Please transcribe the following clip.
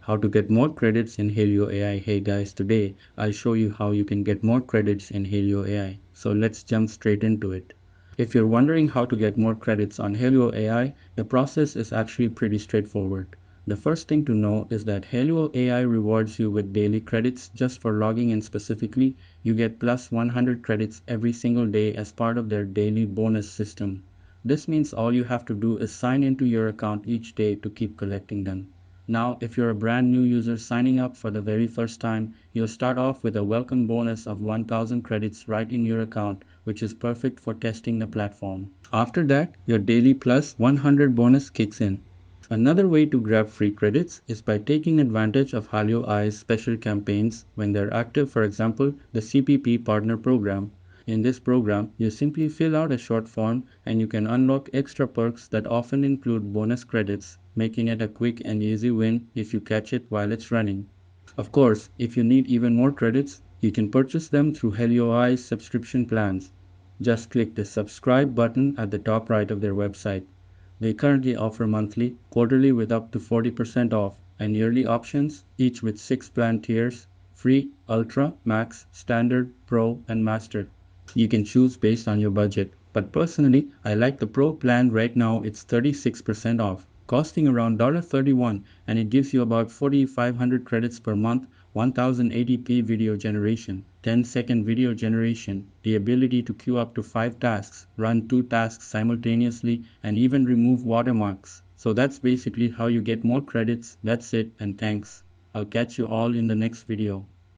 how to get more credits in Hailuo AI. Hey guys, today I'll show you how you can get more credits in Hailuo AI. So let's jump straight into it. If you're wondering how to get more credits on Hailuo AI, the process is actually pretty straightforward. The first thing to know is that Hailuo AI rewards you with daily credits just for logging in specifically. You get plus 100 credits every single day as part of their daily bonus system. This means all you have to do is sign into your account each day to keep collecting them. Now, if you're a brand new user signing up for the very first time, you'll start off with a welcome bonus of 1000 credits right in your account, which is perfect for testing the platform. After that, your daily plus 100 bonus kicks in. Another way to grab free credits is by taking advantage of Hailuo Ai's special campaigns when they're active, for example, the CPP Partner Program. In this program, you simply fill out a short form and you can unlock extra perks that often include bonus credits, making it a quick and easy win if you catch it while it's running. Of course, if you need even more credits, you can purchase them through Hailuo Ai's subscription plans. Just click the subscribe button at the top right of their website. They currently offer monthly, quarterly with up to 40% off, and yearly options, each with 6 plan tiers: free, ultra, max, standard, pro, and master. You can choose based on your budget. But personally, I like the pro plan right now. It's 36% off, costing around $31, and it gives you about 4500 credits per month, 1080p video generation, 10-second video generation, the ability to queue up to 5 tasks, run 2 tasks simultaneously, and even remove watermarks. So that's basically how you get more credits. That's it, and thanks. I'll catch you all in the next video.